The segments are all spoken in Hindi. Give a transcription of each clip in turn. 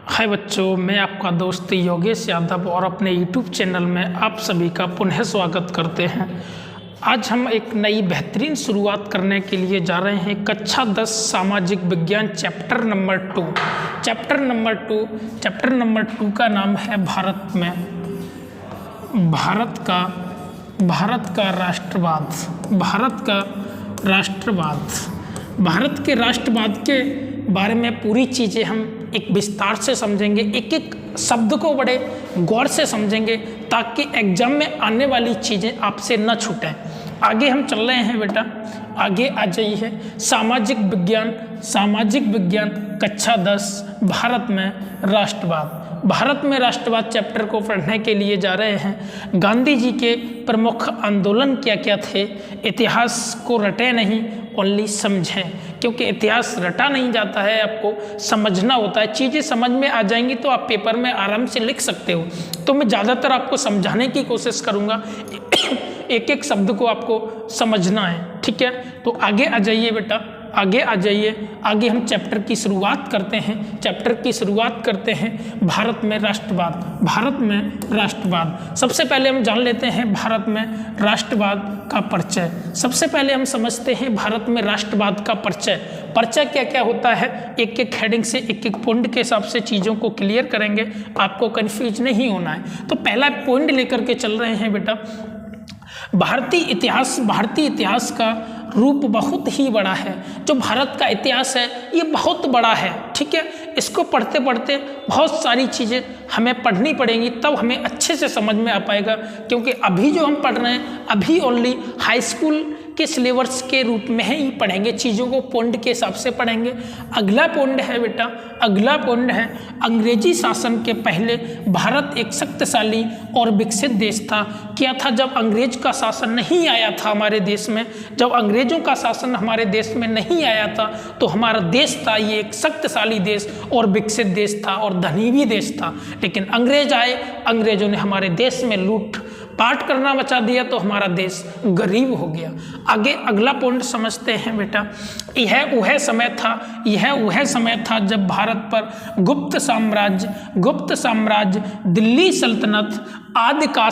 हाय बच्चों, मैं आपका दोस्त योगेश यादव और अपने YouTube चैनल में आप सभी का पुनः स्वागत करते हैं। आज हम एक नई बेहतरीन शुरुआत करने के लिए जा रहे हैं। कक्षा 10 सामाजिक विज्ञान चैप्टर नंबर 2। चैप्टर नंबर 2 का नाम है भारत में भारत का राष्ट्रवाद। भारत के राष्ट्रवाद के बारे में पूरी चीज़ें हम एक विस्तार से समझेंगे, एक एक शब्द को बड़े गौर से समझेंगे ताकि एग्जाम में आने वाली चीज़ें आपसे न छूटें। आगे हम चल रहे हैं बेटा, आगे आ जाइए। सामाजिक विज्ञान कक्षा 10 भारत में राष्ट्रवाद चैप्टर को पढ़ने के लिए जा रहे हैं। गांधी जी के प्रमुख आंदोलन क्या क्या थे? इतिहास को रटे नहीं, ओनली समझें, क्योंकि इतिहास रटा नहीं जाता है, आपको समझना होता है। चीज़ें समझ में आ जाएंगी तो आप पेपर में आराम से लिख सकते हो। तो मैं ज़्यादातर आपको समझाने की कोशिश करूँगा, एक एक शब्द को आपको समझना है, ठीक है। तो आगे आ जाइए बेटा, आगे हम चैप्टर की शुरुआत करते हैं। भारत में राष्ट्रवाद। सबसे पहले हम जान लेते हैं भारत में राष्ट्रवाद का परिचय। सबसे पहले हम समझते हैं भारत में राष्ट्रवाद का परिचय क्या क्या होता है। एक एक हेडिंग से, एक एक पॉइंट के हिसाब से चीज़ों को क्लियर करेंगे, आपको कन्फ्यूज नहीं होना है। तो पहला पॉइंट लेकर के चल रहे हैं बेटा। भारतीय इतिहास का रूप बहुत ही बड़ा है। जो भारत का इतिहास है ये बहुत बड़ा है, ठीक है। इसको पढ़ते पढ़ते बहुत सारी चीज़ें हमें पढ़नी पड़ेंगी, तब हमें अच्छे से समझ में आ पाएगा। क्योंकि अभी जो हम पढ़ रहे हैं, अभी ओनली हाई स्कूल के सिलेबस के रूप में ही पढ़ेंगे, चीज़ों को पॉइंट के हिसाब से पढ़ेंगे। अगला पॉइंट है बेटा, अंग्रेजी शासन के पहले भारत एक शक्तिशाली और विकसित देश था। क्या था? जब अंग्रेज का शासन नहीं आया था हमारे देश में, जब अंग्रेजों का शासन हमारे देश में नहीं आया था, तो हमारा देश था ये एक शक्तिशाली देश और विकसित देश था और धनी भी देश था। लेकिन अंग्रेज आए, अंग्रेजों ने हमारे देश में लूट पाट करना बचा दिया, तो हमारा देश गरीब हो गया। आगे अगला पॉइंट समझते हैं बेटा। यह वह समय था जब भारत पर गुप्त साम्राज्य दिल्ली सल्तनत आदि का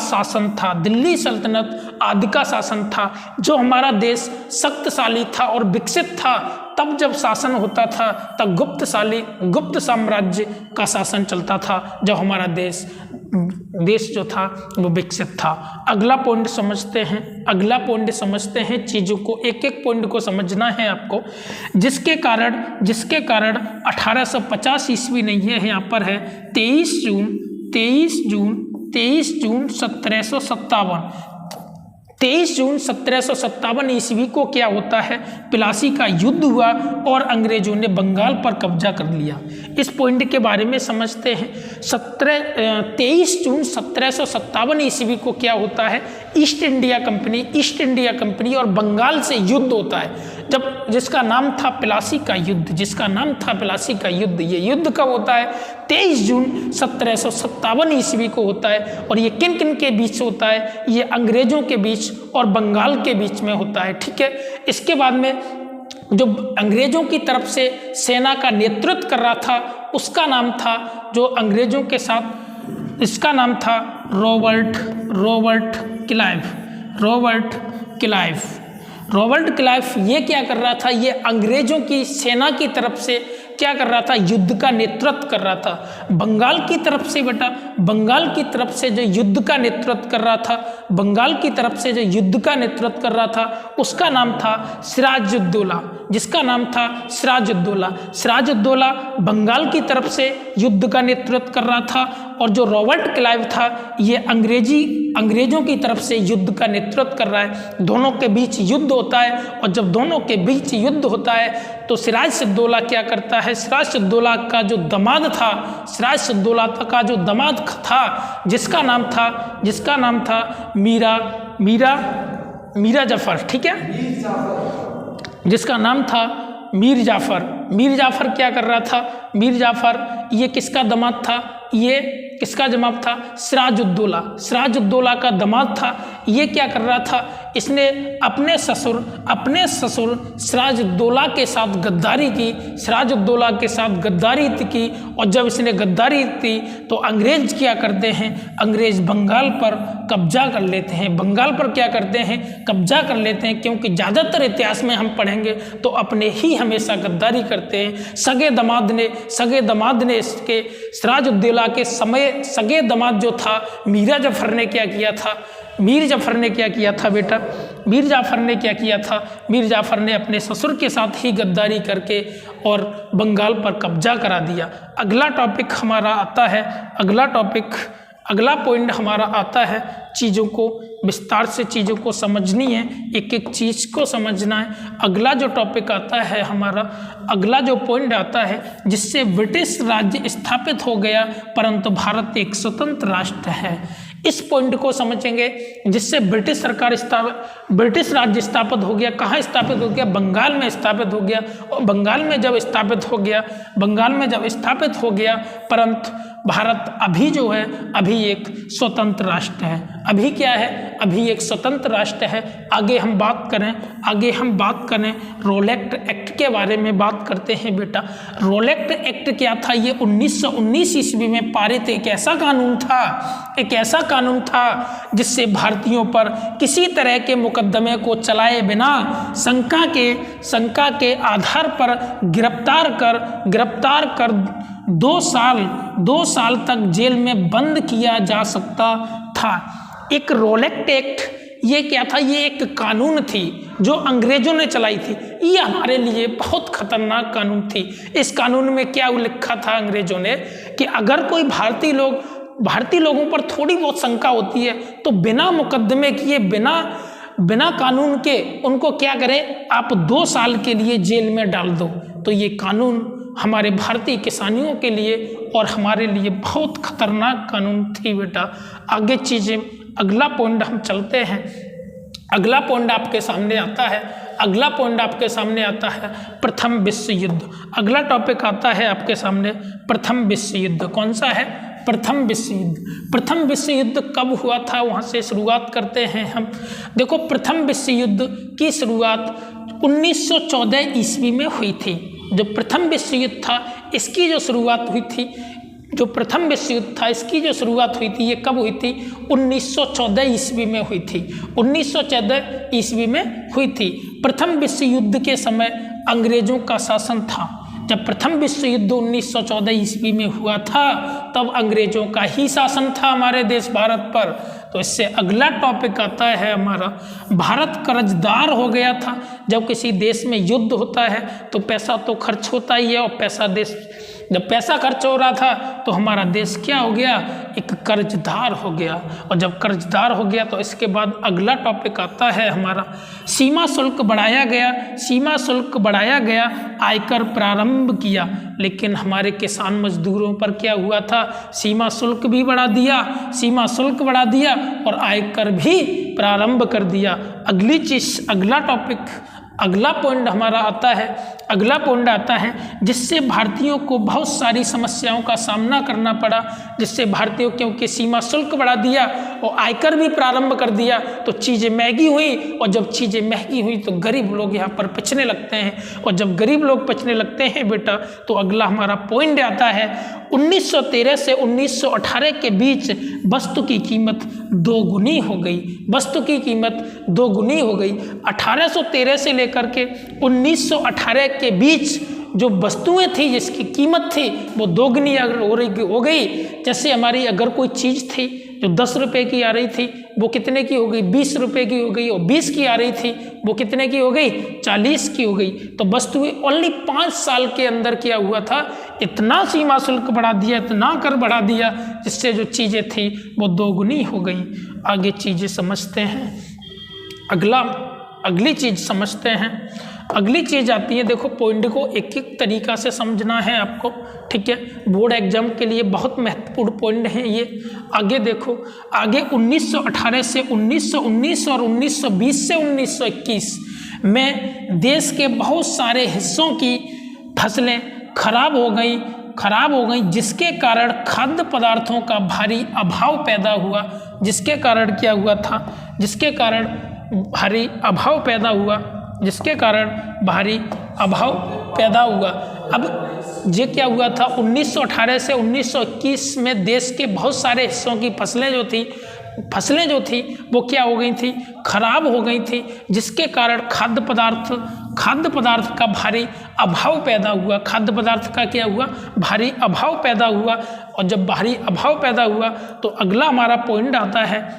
शासन था। जो हमारा देश शक्तिशाली था और विकसित था, तब जब शासन होता था तब गुप्त साम्राज्य का शासन चलता था, जब हमारा देश जो था वो विकसित था। अगला पॉइंट समझते हैं। चीज़ों को एक एक पॉइंट को समझना है आपको, जिसके कारण 1850 ईस्वी नहीं है, यहाँ पर है 23 जून 1757 ईस्वी को क्या होता है? प्लासी का युद्ध हुआ और अंग्रेजों ने बंगाल पर कब्जा कर लिया। इस पॉइंट के बारे में समझते हैं। 23 जून 1757 ईस्वी को क्या होता है? ईस्ट इंडिया कंपनी और बंगाल से युद्ध होता है, जिसका नाम था प्लासी का युद्ध। ये युद्ध कब होता है? 23 जून 1757 ईस्वी को होता है। और ये किन किन के बीच होता है? ये अंग्रेजों के बीच और बंगाल के बीच में होता है, ठीक है। इसके बाद में जो अंग्रेजों की तरफ से सेना का नेतृत्व कर रहा था, उसका नाम था, जो अंग्रेजों के साथ, इसका नाम था रॉबर्ट क्लाइव। ये क्या कर रहा था? ये अंग्रेजों की सेना की तरफ से क्या कर रहा था? युद्ध का नेतृत्व कर रहा था। बंगाल की तरफ से जो युद्ध का नेतृत्व कर रहा था, उसका नाम था सिराजुद्दौला, सिराजुद्दौला बंगाल की तरफ से युद्ध का नेतृत्व कर रहा था। और जो रॉबर्ट क्लाइव था, ये अंग्रेजों की तरफ से युद्ध का नेतृत्व कर रहा है। दोनों के बीच युद्ध होता है, और जब दोनों के बीच युद्ध होता है तो सिराजुद्दौला क्या करता है? सिराजुद्दौला का जो दमाद था, जिसका नाम था मीरा जाफर, ठीक है, जिसका नाम था मीर जाफर क्या कर रहा था? मीर जाफर ये किसका दामाद था? ये किसका जमात था? सिराजुद्दौला। सिराजुद्दौला का दामाद था। ये क्या कर रहा था? इसने अपने ससुर सिराजुद्दौला के साथ गद्दारी की, सिराजुद्दौला के साथ गद्दारी की। और जब इसने गद्दारी की तो अंग्रेज क्या करते हैं? अंग्रेज बंगाल पर कब्जा कर लेते हैं। बंगाल पर क्या करते हैं? कब्जा कर लेते हैं, क्योंकि ज़्यादातर इतिहास में हम पढ़ेंगे तो अपने ही हमेशा गद्दारी करते हैं। सगे दामाद ने इसके सिराजुद्दौला के समय सगे दामाद जो था मीर जाफर ने क्या किया था? मीर जाफर ने क्या किया था बेटा? मीर जाफर ने क्या किया था? मीर जाफर ने अपने ससुर के साथ ही गद्दारी करके और बंगाल पर कब्जा करा दिया। अगला टॉपिक हमारा आता है, अगला पॉइंट हमारा आता है, चीज़ों को विस्तार से चीज़ों को समझनी है, एक एक चीज़ को समझना है। अगला जो टॉपिक आता है हमारा, अगला जो पॉइंट आता है, जिससे ब्रिटिश राज्य स्थापित हो गया परंतु भारत एक स्वतंत्र राष्ट्र है। इस पॉइंट को समझेंगे, जिससे ब्रिटिश राज्य स्थापित हो गया। कहाँ स्थापित हो गया? बंगाल में स्थापित हो गया। और बंगाल में जब स्थापित हो गया परंतु भारत अभी जो है अभी एक स्वतंत्र राष्ट्र है। अभी क्या है? अभी एक स्वतंत्र राष्ट्र है। आगे हम बात करें रोलेक्ट एक्ट के बारे में बात करते हैं बेटा। रोलेक्ट एक्ट क्या था? ये 1919 ईस्वी में पारित एक ऐसा कानून था जिससे भारतीयों पर किसी तरह के मुकदमे को चलाए बिना शंका के आधार पर गिरफ्तार कर 2 साल तक जेल में बंद किया जा सकता था। एक रोलेक्ट एक्ट ये क्या था? ये एक कानून थी जो अंग्रेजों ने चलाई थी। ये हमारे लिए बहुत खतरनाक कानून थी। इस कानून में क्या लिखा था अंग्रेजों ने कि अगर कोई भारतीय लोगों पर थोड़ी बहुत शंका होती है तो बिना मुकदमे किए, बिना कानून के उनको क्या करें? आप 2 साल के लिए जेल में डाल दो। तो ये कानून हमारे भारतीय किसानियों के लिए और हमारे लिए बहुत खतरनाक कानून थी बेटा। आगे चीज़ें, अगला पॉइंट हम चलते हैं। अगला पॉइंट आपके सामने आता है प्रथम विश्व युद्ध। अगला टॉपिक आता है आपके सामने प्रथम विश्व युद्ध। कौन सा है? प्रथम विश्व युद्ध कब हुआ था? वहाँ से शुरुआत करते हैं हम। देखो, प्रथम विश्व युद्ध की शुरुआत 1914 ईस्वी में हुई थी। जो प्रथम विश्व युद्ध था इसकी जो शुरुआत हुई थी, ये कब हुई थी? 1914 ईस्वी में हुई थी। 1914 ईस्वी में हुई थी। प्रथम विश्व युद्ध के समय अंग्रेजों का शासन था। जब प्रथम विश्व युद्ध 1914 ईस्वी में हुआ था तब अंग्रेजों का ही शासन था हमारे देश भारत पर। तो इससे अगला टॉपिक आता है हमारा, भारत कर्जदार हो गया था। जब किसी देश में युद्ध होता है तो पैसा तो खर्च होता ही है, और जब पैसा खर्च हो रहा था तो हमारा देश क्या हो गया? एक कर्जदार हो गया। और जब कर्जदार हो गया तो इसके बाद अगला टॉपिक आता है हमारा, सीमा शुल्क बढ़ाया गया, आयकर प्रारंभ किया। लेकिन हमारे किसान मजदूरों पर क्या हुआ था? सीमा शुल्क बढ़ा दिया और आयकर भी प्रारंभ कर दिया। अगला पॉइंट हमारा आता है, जिससे भारतीयों को बहुत सारी समस्याओं का सामना करना पड़ा। जिससे भारतीयों, क्योंकि सीमा शुल्क बढ़ा दिया और आयकर भी प्रारंभ कर दिया तो चीज़ें महंगी हुई, और जब चीज़ें महंगी हुई तो गरीब लोग यहाँ पर पिछने लगते हैं। और जब गरीब लोग पिछने लगते हैं बेटा तो अगला हमारा पॉइंट आता है 1913 से 1918 के बीच वस्तु की कीमत दोगुनी हो गई। 1813 से लेकर के 1918 के बीच जो वस्तुएं थी जिसकी कीमत थी वो दोगुनी हो गई। जैसे हमारी अगर कोई चीज़ थी जो 10 रुपये की आ रही थी वो कितने की हो गई? 20 रुपये की हो गई। और 20 की आ रही थी वो कितने की हो गई? 40 की हो गई। तो वस्तुएं ओनली 5 साल के अंदर क्या हुआ था? इतना सीमा शुल्क बढ़ा दिया, इतना कर बढ़ा दिया, जिससे जो चीज़ें थी वो दोगुनी हो गई। आगे चीज़ें समझते हैं। अगली चीज़ समझते हैं। अगली चीज़ आती है, देखो पॉइंट को एक एक तरीका से समझना है आपको, ठीक है। बोर्ड एग्जाम के लिए बहुत महत्वपूर्ण पॉइंट है ये। आगे देखो, आगे 1918 से 1919 और 1920 से 1921 में देश के बहुत सारे हिस्सों की फसलें खराब हो गई, खराब हो गई, जिसके कारण खाद्य पदार्थों का भारी अभाव पैदा हुआ। जिसके कारण क्या हुआ था, जिसके कारण भारी अभाव पैदा हुआ, जिसके कारण भारी अभाव पैदा हुआ। अब ये क्या हुआ था, 1918 से 1921 में देश के बहुत सारे हिस्सों की फसलें जो थी वो क्या हो गई थी, खराब हो गई थी, जिसके कारण खाद्य पदार्थ का भारी अभाव पैदा हुआ। खाद्य पदार्थ का क्या हुआ, भारी अभाव पैदा हुआ। और जब भारी अभाव पैदा हुआ तो अगला हमारा पॉइंट आता है,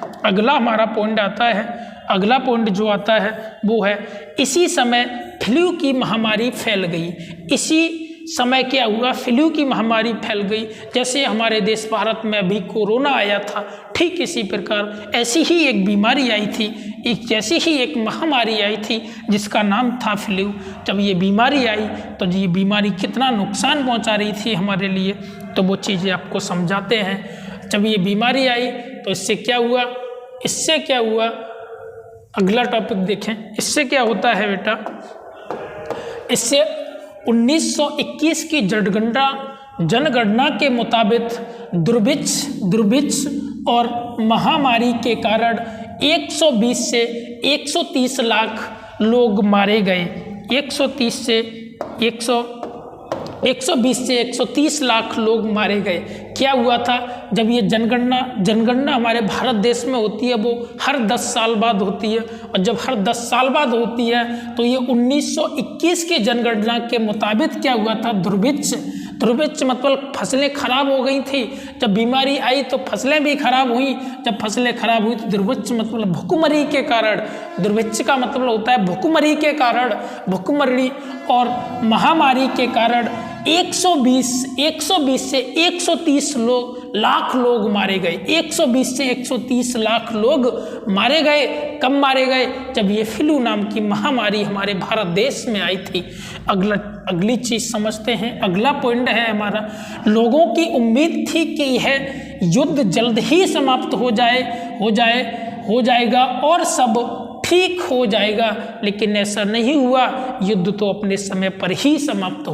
अगला पॉइंट जो आता है वो है, इसी समय फ्लू की महामारी फैल गई। इसी समय क्या हुआ, फ्लू की महामारी फैल गई। जैसे हमारे देश भारत में अभी कोरोना आया था, ठीक इसी प्रकार ऐसी ही एक बीमारी आई थी, जैसी ही एक महामारी आई थी जिसका नाम था फ्लू। जब ये बीमारी आई तो ये बीमारी कितना नुकसान पहुंचा रही थी हमारे लिए, तो वो चीज़ें आपको समझाते हैं। जब ये बीमारी आई तो इससे क्या हुआ, अगला टॉपिक देखें। इससे क्या होता है बेटा, इससे 1921 की जनगणना के मुताबिक दुर्भिक्ष और महामारी के कारण 120 से 130 लाख लोग मारे गए। 120 से 130 लाख लोग मारे गए। क्या हुआ था, जब ये जनगणना हमारे भारत देश में होती है वो हर 10 साल बाद होती है, और जब हर 10 साल बाद होती है तो ये 1921 की जनगणना के मुताबिक क्या हुआ था, दुर्भिक्ष मतलब फसलें खराब हो गई थी। जब बीमारी आई तो फसलें भी खराब हुई, जब फसलें खराब हुई तो दुर्भिक्ष मतलब भुखमरी के कारण, दुर्भिक्ष का मतलब होता है भुखमरी के कारण, भुखमरी और महामारी के कारण 120 से 130 लाख लोग मारे गए। 120 से 130 लाख लोग मारे गए। कब मारे गए, जब ये फ्लू नाम की महामारी हमारे भारत देश में आई थी। अगली चीज समझते हैं, अगला पॉइंट है हमारा, लोगों की उम्मीद थी कि यह युद्ध जल्द ही समाप्त हो जाएगा और सब ठीक हो जाएगा, लेकिन ऐसा नहीं हुआ। युद्ध तो अपने समय पर ही समाप्त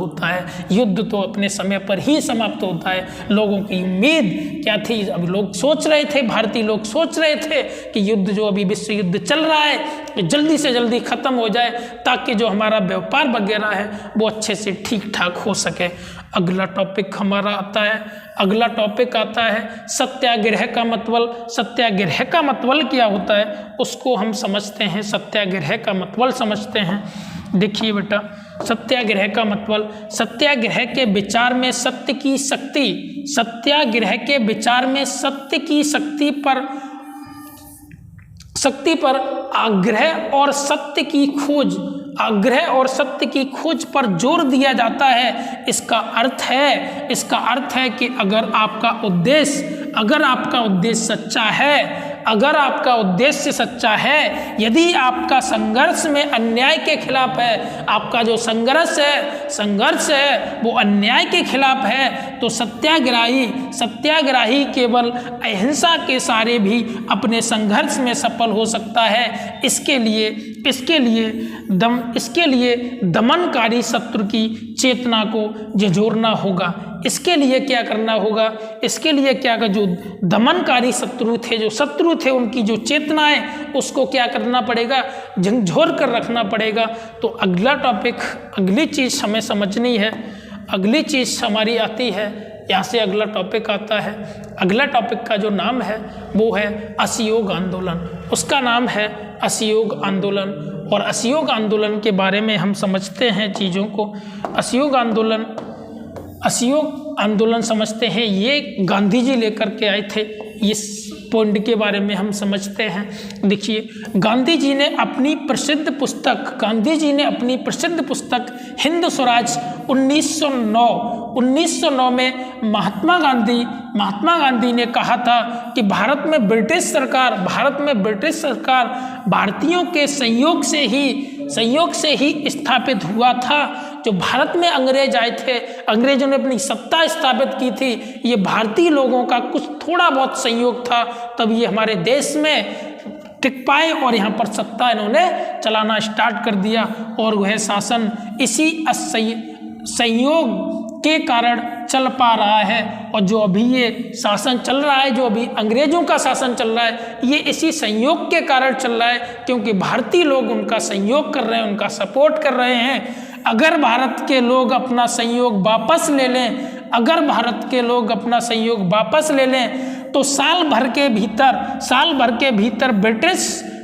होता है, लोगों की उम्मीद क्या थी, अब लोग सोच रहे थे, भारतीय लोग सोच रहे थे कि युद्ध जो अभी विश्व युद्ध चल रहा है जल्दी से जल्दी खत्म हो जाए, ताकि जो हमारा व्यापार वगैरह है वो अच्छे से ठीक ठाक हो सके। अगला टॉपिक हमारा आता है सत्याग्रह का मतलब। सत्याग्रह का मतलब क्या होता है उसको हम समझते हैं, सत्याग्रह का मतलब समझते हैं। देखिए बेटा, सत्याग्रह का मतलब, सत्याग्रह के विचार में सत्य की शक्ति, सत्याग्रह के विचार में सत्य की शक्ति पर आग्रह और सत्य की खोज पर जोर दिया जाता है। इसका अर्थ है कि अगर आपका उद्देश्य सच्चा है, यदि आपका संघर्ष में अन्याय के खिलाफ है, आपका जो संघर्ष है वो अन्याय के खिलाफ है, तो सत्याग्रही केवल अहिंसा के सहारे भी अपने संघर्ष में सफल हो सकता है। इसके लिए दमनकारी शत्रु की चेतना को झिझोरना होगा। इसके लिए क्या करना होगा, जो दमनकारी शत्रु थे उनकी जो चेतना है उसको क्या करना पड़ेगा, झंझोर कर रखना पड़ेगा। तो अगला टॉपिक, अगली चीज हमें समझनी है, अगली चीज हमारी आती है, यहाँ से अगला टॉपिक आता है। अगला टॉपिक का जो नाम है वो है असहयोग आंदोलन। उसका नाम है असहयोग आंदोलन, और असहयोग आंदोलन के बारे में हम समझते हैं चीज़ों को। असहयोग आंदोलन समझते हैं, ये गांधी जी लेकर के आए थे। इस पॉइंट के बारे में हम समझते हैं। देखिए, गांधी जी ने अपनी प्रसिद्ध पुस्तक हिंद स्वराज 1909 में महात्मा गांधी ने कहा था कि भारत में ब्रिटिश सरकार भारतीयों के सहयोग से ही स्थापित हुआ था। जो भारत में अंग्रेज आए थे, अंग्रेजों ने अपनी सत्ता स्थापित की थी, ये भारतीय लोगों का कुछ थोड़ा बहुत सहयोग था, तब ये हमारे देश में टिक पाए और यहाँ पर सत्ता इन्होंने चलाना स्टार्ट कर दिया। और वह शासन इसी सहयोग के कारण चल पा रहा है। और जो अभी ये शासन चल रहा है, जो अभी अंग्रेजों का शासन चल रहा है, ये इसी संयोग के कारण चल रहा है, क्योंकि भारतीय लोग उनका सहयोग कर रहे हैं, उनका सपोर्ट कर रहे हैं। अगर भारत के लोग अपना सहयोग वापस ले लें, अगर भारत के लोग अपना सहयोग वापस ले लें तो साल भर के भीतर ब्रिटिश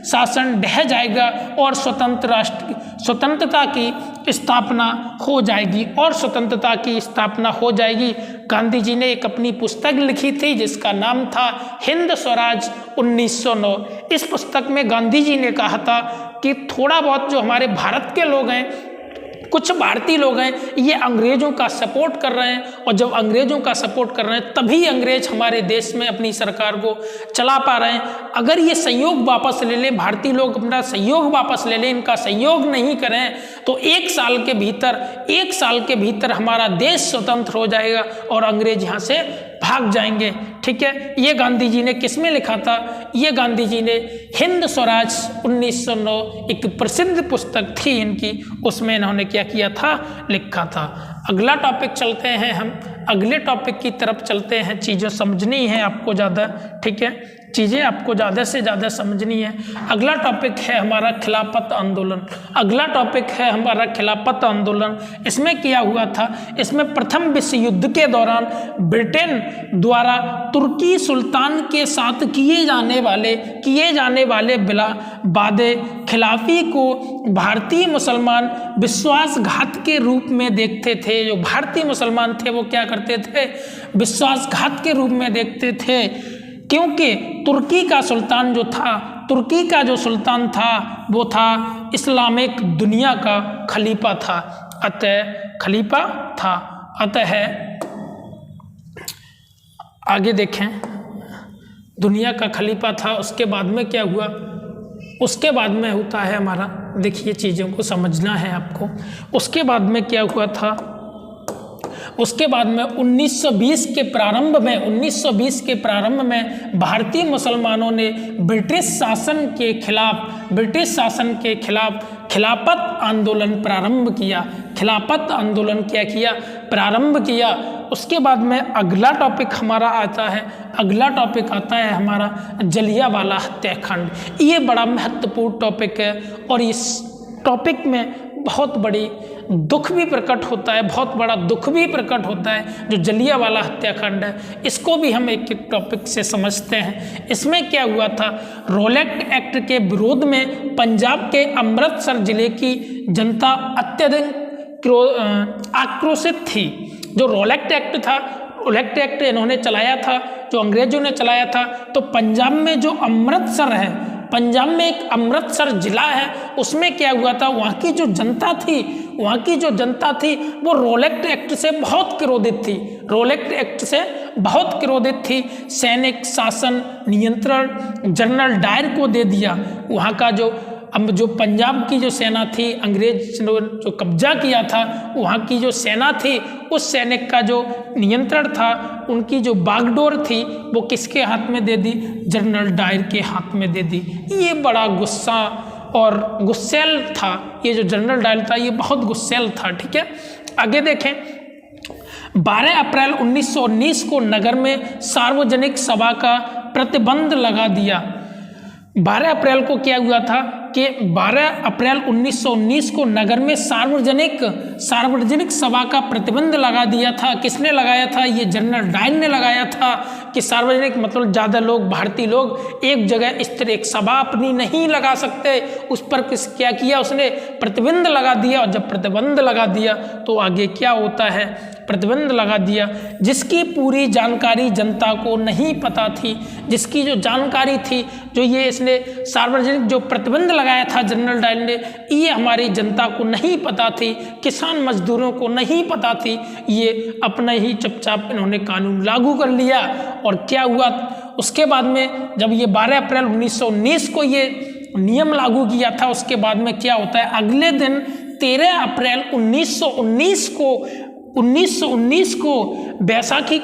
शासन ढह जाएगा और स्वतंत्रता की स्थापना हो जाएगी गांधी जी ने एक अपनी पुस्तक लिखी थी जिसका नाम था हिंद स्वराज 1909। इस पुस्तक में गांधी जी ने कहा था कि थोड़ा बहुत जो हमारे भारत के लोग हैं, कुछ भारतीय लोग हैं, ये अंग्रेजों का सपोर्ट कर रहे हैं, और जब अंग्रेजों का सपोर्ट कर रहे हैं तभी अंग्रेज हमारे देश में अपनी सरकार को चला पा रहे हैं। अगर ये सहयोग वापस ले लें, भारतीय लोग अपना सहयोग वापस ले लें, इनका सहयोग नहीं करें, तो एक साल के भीतर हमारा देश स्वतंत्र हो जाएगा और अंग्रेज यहाँ से भाग जाएंगे। ठीक है, ये गांधी जी ने किस में लिखा था? ये गांधी जी ने हिंद स्वराज 1909 एक प्रसिद्ध पुस्तक थी इनकी, उसमें इन्होंने क्या किया था? लिखा था। अगला टॉपिक चलते हैं, हम अगले टॉपिक की तरफ चलते हैं। चीज़ें समझनी है आपको ज़्यादा, ठीक है, चीज़ें आपको ज़्यादा से ज़्यादा समझनी है। अगला टॉपिक है हमारा खिलाफत आंदोलन। इसमें क्या हुआ था? इसमें प्रथम विश्व युद्ध के दौरान ब्रिटेन द्वारा तुर्की सुल्तान के साथ किए जाने वाले वादे खिलाफी को भारतीय मुसलमान विश्वासघात के रूप में देखते थे। जो भारतीय मुसलमान थे वो क्या करते थे? विश्वासघात के रूप में देखते थे, क्योंकि तुर्की का जो सुल्तान था वो था इस्लामिक दुनिया का खलीफा था। अतः आगे देखें, दुनिया का खलीफा था। उसके बाद में क्या हुआ? उसके बाद में होता है हमारा, देखिए चीज़ों को समझना है आपको। उसके बाद में क्या हुआ था? उसके बाद में 1920 के प्रारंभ में भारतीय मुसलमानों ने ब्रिटिश शासन के खिलाफ खिलाफत आंदोलन प्रारंभ किया। उसके बाद में अगला टॉपिक हमारा आता है हमारा जलियांवाला हत्याकांड। ये बड़ा महत्वपूर्ण टॉपिक है और इस टॉपिक में बहुत बड़ा दुख भी प्रकट होता है जो जलियांवाला हत्याकांड है। इसको भी हम एक एक टॉपिक से समझते हैं। इसमें क्या हुआ था? रोलेट एक्ट के विरोध में पंजाब के अमृतसर जिले की जनता अत्यधिक आक्रोशित थी। जो रोलेट एक्ट इन्होंने चलाया था, जो अंग्रेजों ने चलाया था, तो पंजाब में जो अमृतसर है, पंजाब में एक अमृतसर जिला है, उसमें क्या हुआ था? वहाँ की जो जनता थी वो रोलेट एक्ट से बहुत क्रोधित थी। सैनिक शासन नियंत्रण जनरल डायर को दे दिया। वहाँ का जो पंजाब की जो सेना थी, अंग्रेज ने जो कब्जा किया था, वहाँ की जो सेना थी, उस सैनिक का जो नियंत्रण था, उनकी जो बागडोर थी, वो किसके हाथ में दे दी? जनरल डायर के हाथ में दे दी। ये बड़ा गुस्सा और गुस्सैल था। ये जो जनरल डायर था, ये बहुत गुस्सैल था। ठीक है, आगे देखें। 12 अप्रैल 1919 को नगर में सार्वजनिक सभा का प्रतिबंध लगा दिया। 12 अप्रैल को क्या हुआ था कि 12 अप्रैल 1919 को नगर में सार्वजनिक सभा का प्रतिबंध लगा दिया था। किसने लगाया था? ये जनरल डायर ने लगाया था कि सार्वजनिक मतलब ज़्यादा लोग, भारतीय लोग एक जगह इस तरह एक सभा अपनी नहीं लगा सकते। उस पर क्या किया उसने? प्रतिबंध लगा दिया। और जब प्रतिबंध लगा दिया तो आगे क्या होता है? प्रतिबंध लगा दिया जिसकी पूरी जानकारी जनता को नहीं पता थी। जिसकी जो जानकारी थी, जो ये इसने सार्वजनिक जो प्रतिबंध लगाया था जनरल डायर ने, ये हमारी जनता को नहीं पता थी, किसान मजदूरों को नहीं पता थी। ये अपना ही चुपचाप इन्होंने कानून लागू कर लिया। और क्या हुआ उसके बाद में? जब ये 12 अप्रैल 1919 को ये नियम लागू किया था, उसके बाद में क्या होता है? अगले दिन 13 अप्रैल 1919 को बैसाखी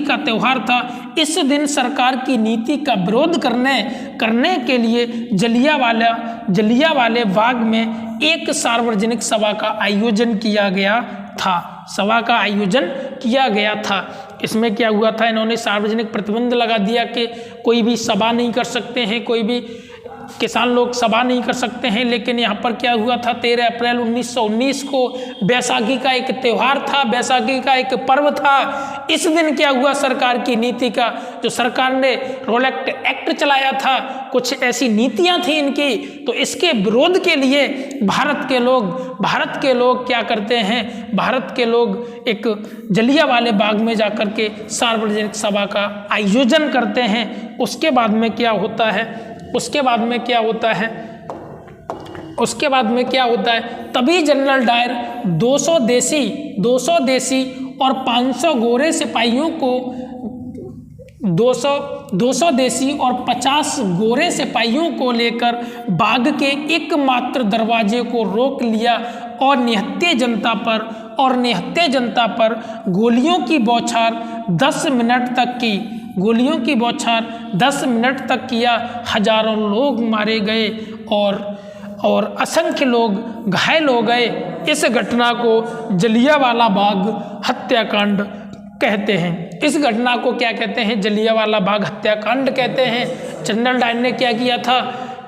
का त्यौहार था। इस दिन सरकार की नीति का विरोध करने के लिए जलियांवाले बाग में एक सार्वजनिक सभा का आयोजन किया गया था, सभा का आयोजन किया गया था। इसमें क्या हुआ था, इन्होंने सार्वजनिक प्रतिबंध लगा दिया कि कोई भी सभा नहीं कर सकते हैं, कोई भी किसान लोग सभा नहीं कर सकते हैं। लेकिन यहाँ पर क्या हुआ था, 13 अप्रैल 1919 को बैसाखी का एक त्यौहार था, बैसाखी का एक पर्व था। इस दिन क्या हुआ, सरकार की नीति का, जो सरकार ने रोलेक्ट एक्ट चलाया था, कुछ ऐसी नीतियाँ थी इनकी, तो इसके विरोध के लिए भारत के लोग क्या करते हैं, भारत के लोग एक जलियांवाला बाग में जाकर के सार्वजनिक सभा का आयोजन करते हैं। उसके बाद में क्या होता है, तभी जनरल डायर 200 देसी और 500 गोरे सिपाहियों को 200 देसी और 50 गोरे सिपाहियों को लेकर बाग के एकमात्र दरवाजे को रोक लिया और निहत्थे जनता पर गोलियों की बौछार 10 मिनट तक किया। हजारों लोग मारे गए और असंख्य लोग घायल हो गए। इस घटना को जलियांवाला बाग हत्याकांड कहते हैं। इस घटना को क्या कहते हैं, जलियांवाला बाग हत्याकांड कहते हैं। जनरल डायर ने क्या किया था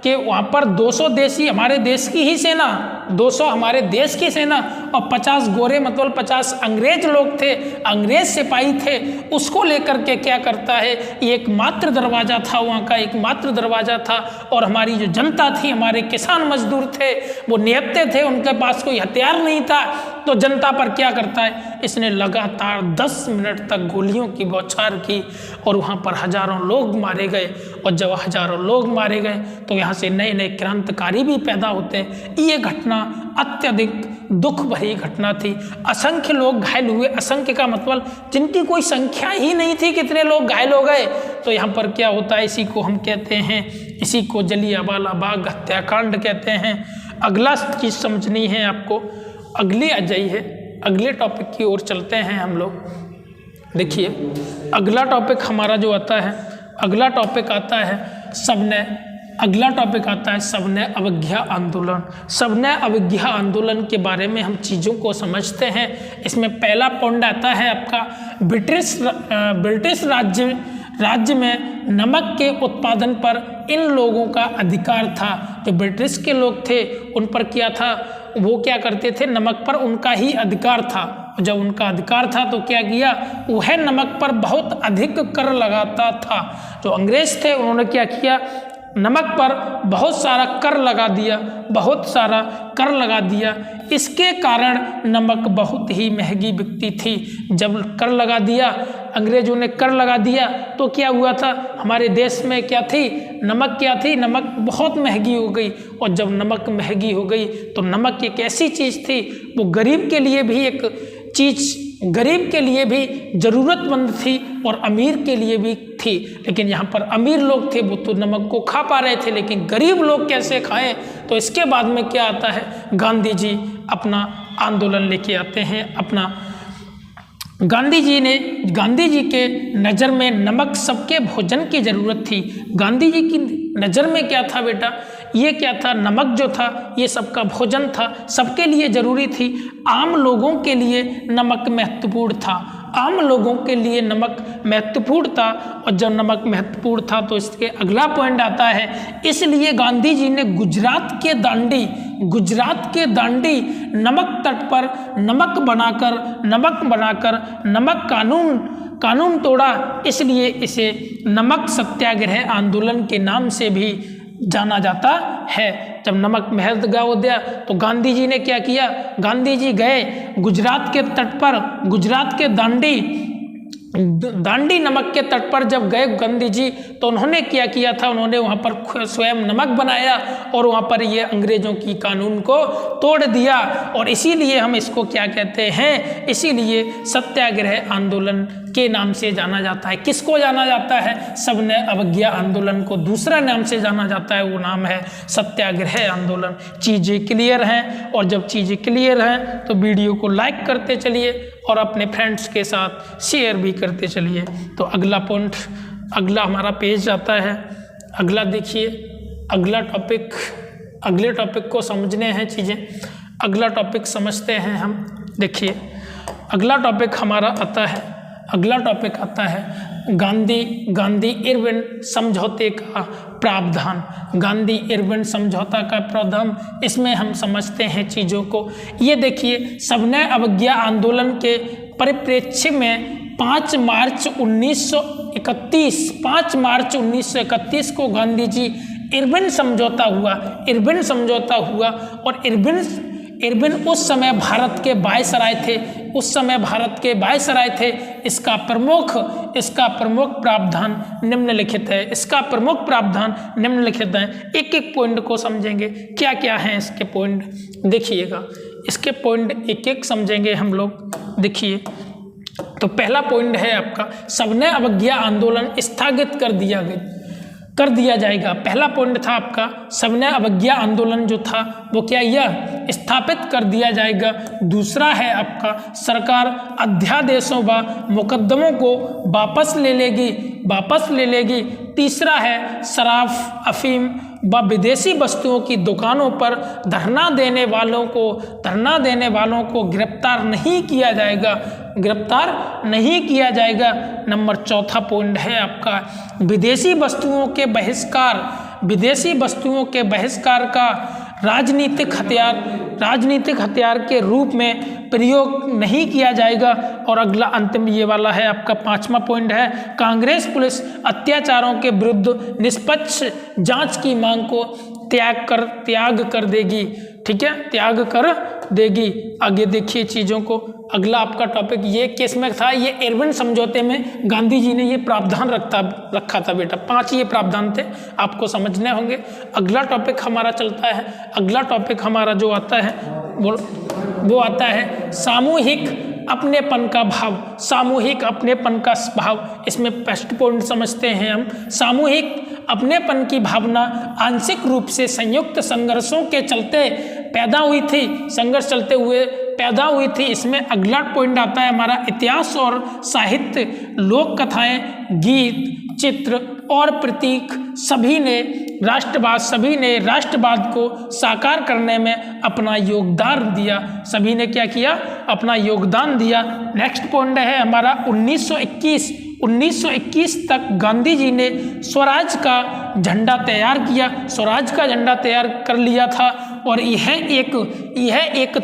कि वहाँ पर 200 देसी हमारे देश की ही सेना, 200 हमारे देश की सेना और 50 गोरे मतलब 50 अंग्रेज लोग थे, अंग्रेज सिपाही थे, उसको लेकर के क्या करता है, ये एकमात्र दरवाज़ा था, वहाँ का एकमात्र दरवाज़ा था। और हमारी जो जनता थी, हमारे किसान मजदूर थे, वो निहत्थे थे, उनके पास कोई हथियार नहीं था। तो जनता पर क्या करता है, इसने लगातार 10 मिनट तक गोलियों की बौछार की और वहाँ पर हजारों लोग मारे गए। और जब हजारों लोग मारे गए तो यहाँ से नए नए क्रांतिकारी भी पैदा होते हैं। ये घटना अत्यधिक दुख भरी घटना थी। असंख्य लोग घायल हुए, असंख्य का मतलब जिनकी कोई संख्या ही नहीं थी, कितने लोग घायल हो गए। तो यहाँ पर क्या होता है, इसी को हम कहते हैं, इसी को जलियांवाला बाग हत्याकांड कहते हैं। अगला चीज़ समझनी है आपको, अगली आ जाइए, अगले टॉपिक की ओर चलते हैं हम लोग। देखिए अगला टॉपिक हमारा जो आता है, अगला टॉपिक आता है सविनय अवज्ञा आंदोलन। सविनय अवज्ञा आंदोलन के बारे में हम चीज़ों को समझते हैं। इसमें पहला पॉइंट आता है आपका, ब्रिटिश राज्य में नमक के उत्पादन पर इन लोगों का अधिकार था। जो ब्रिटिश के लोग थे उन पर क्या था, वो क्या करते थे, नमक पर उनका ही अधिकार था। जब उनका अधिकार था तो क्या किया, वह नमक पर बहुत अधिक कर लगाता था। जो अंग्रेज थे उन्होंने क्या किया, नमक पर बहुत सारा कर लगा दिया। इसके कारण नमक बहुत ही महंगी बिकती थी। जब कर लगा दिया, अंग्रेजों ने कर लगा दिया, तो क्या हुआ था, हमारे देश में नमक बहुत महंगी हो गई। और जब नमक महंगी हो गई तो नमक एक ऐसी चीज़ थी, वो गरीब के लिए भी ज़रूरतमंद थी और अमीर के लिए भी थी। लेकिन यहाँ पर अमीर लोग थे, वो तो नमक को खा पा रहे थे, लेकिन गरीब लोग कैसे खाएं। तो इसके बाद में क्या आता है, गांधी जी अपना आंदोलन लेके आते हैं। गांधी जी के नज़र में नमक सबके भोजन की ज़रूरत थी। गांधी जी की नज़र में क्या था बेटा, ये क्या था, नमक जो था ये सबका भोजन था, सबके लिए ज़रूरी थी। आम लोगों के लिए नमक महत्वपूर्ण था। और जब नमक महत्वपूर्ण था तो इसके अगला पॉइंट आता है, इसलिए गांधी जी ने गुजरात के दांडी नमक तट पर नमक बनाकर नमक कानून तोड़ा। इसलिए इसे नमक सत्याग्रह आंदोलन के नाम से भी जाना जाता है। जब नमक महंगा हो गया तो गांधी जी ने क्या किया, गांधी जी गए गुजरात के तट पर, गुजरात के दांडी नमक के तट पर जब गए गांधी जी, तो उन्होंने क्या किया था, उन्होंने वहाँ पर स्वयं नमक बनाया और वहाँ पर ये अंग्रेजों की कानून को तोड़ दिया। और इसीलिए हम इसको क्या कहते हैं, इसीलिए सत्याग्रह आंदोलन के नाम से जाना जाता है। किसको जाना जाता है, सविनय अवज्ञा आंदोलन को दूसरा नाम से जाना जाता है, वो नाम है सत्याग्रह आंदोलन। चीज़ें क्लियर हैं, और जब चीज़ें क्लियर हैं तो वीडियो को लाइक करते चलिए और अपने फ्रेंड्स के साथ शेयर भी करते चलिए। तो अगला पॉइंट, अगला हमारा पेज आता है। अगला देखिए, अगला टॉपिक, अगले टॉपिक को समझने हैं चीज़ें। अगला टॉपिक समझते हैं हम। देखिए अगला टॉपिक हमारा आता है, अगला टॉपिक आता है गांधी इरविन समझौते का प्रावधान। गांधी इरविन समझौता का प्रावधान, इसमें हम समझते हैं चीज़ों को। ये देखिए, सविनय अवज्ञा आंदोलन के परिप्रेक्ष्य में 5 मार्च 1931 को गांधी जी इरविन समझौता हुआ, इरविन समझौता हुआ। और इरविन उस समय भारत के वायसराय थे, उस समय भारत के वायसराय थे। इसका प्रमुख प्रावधान निम्नलिखित है, इसका प्रमुख प्रावधान निम्नलिखित है। एक एक पॉइंट को समझेंगे, क्या क्या हैं इसके पॉइंट, देखिएगा। इसके पॉइंट एक एक समझेंगे हम लोग। देखिए, तो पहला पॉइंट है आपका, सविनय अवज्ञा आंदोलन स्थगित कर दिया जाएगा। पहला पॉइंट था आपका, सविनय अवज्ञा आंदोलन जो था वो क्या, यह स्थापित कर दिया जाएगा। दूसरा है आपका, सरकार अध्यादेशों व मुकदमों को वापस ले लेगी। तीसरा है, शराब, अफीम व विदेशी वस्तुओं की दुकानों पर धरना देने वालों को गिरफ्तार नहीं किया जाएगा। नंबर चौथा पॉइंट है आपका, विदेशी वस्तुओं के बहिष्कार का राजनीतिक हथियार के रूप में प्रयोग नहीं किया जाएगा। और अगला अंतिम ये वाला है आपका, 5वां पॉइंट है, कांग्रेस पुलिस अत्याचारों के विरुद्ध निष्पक्ष जांच की मांग को त्याग कर देगी। ठीक है, त्याग कर देगी। आगे देखिए चीज़ों को। अगला आपका टॉपिक ये किस में था, ये इरविन समझौते में गांधी जी ने ये प्रावधान रखा था बेटा। 5 ये प्रावधान थे, आपको समझने होंगे। अगला टॉपिक हमारा चलता है, अगला टॉपिक हमारा जो आता है वो आता है सामूहिक अपनेपन का भाव, सामूहिक अपनेपन का भाव। इसमें फर्स्ट पॉइंट समझते हैं हम, सामूहिक अपनेपन की भावना आंशिक रूप से संयुक्त संघर्षों के चलते पैदा हुई थी। इसमें अगला पॉइंट आता है हमारा, इतिहास और साहित्य, लोक कथाएं, गीत, चित्र और प्रतीक सभी ने राष्ट्रवाद को साकार करने में अपना योगदान दिया। सभी ने क्या किया, अपना योगदान दिया। नेक्स्ट पॉइंट है हमारा 1921 तक गांधी जी ने स्वराज का झंडा तैयार किया, स्वराज का झंडा तैयार कर लिया था। और यह एक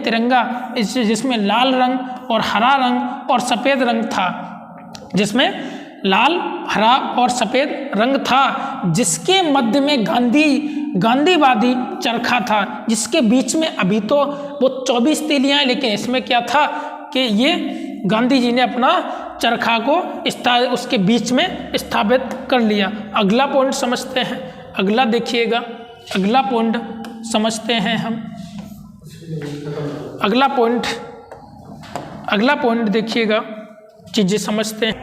तिरंगा जिसमें लाल रंग और हरा रंग और सफ़ेद रंग था, जिसमें लाल, हरा और सफ़ेद रंग था, जिसके मध्य में गांधीवादी चरखा था, जिसके बीच में अभी तो वो 24 तीलियां हैं, लेकिन इसमें क्या था कि ये गांधी जी ने अपना चरखा को उसके बीच में स्थापित कर लिया। अगला पॉइंट समझते हैं, अगला देखिएगा, अगला पॉइंट समझते हैं हम। अगला पॉइंट देखिएगा, चीज़ें समझते हैं।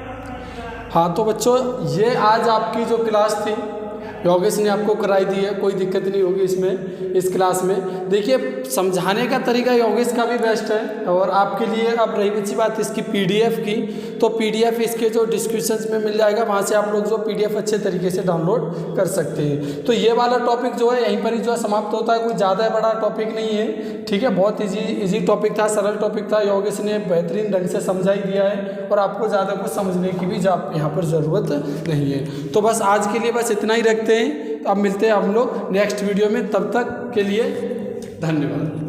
हाँ तो बच्चों, ये आज आपकी जो क्लास थी योगेश ने आपको कराई दी है, कोई दिक्कत नहीं होगी इसमें, इस क्लास में। देखिए, समझाने का तरीका योगेश का भी बेस्ट है। और आपके लिए अब रही अच्छी बात इसकी पीडीएफ की, तो पीडीएफ इसके जो डिस्क्रिप्शन में मिल जाएगा, वहाँ से आप लोग जो पीडीएफ अच्छे तरीके से डाउनलोड कर सकते हैं। तो ये वाला टॉपिक जो है यहीं पर ही जो है समाप्त होता है, कोई ज़्यादा बड़ा टॉपिक नहीं है। ठीक है, बहुत ईजी टॉपिक था, सरल टॉपिक था, योगेश ने बेहतरीन ढंग से समझा ही दिया है। और आपको ज़्यादा कुछ समझने की भी यहाँ पर ज़रूरत नहीं है। तो बस आज के लिए बस इतना ही रखते हैं। अब मिलते हैं हम लोग नेक्स्ट वीडियो में, तब तक के लिए धन्यवाद।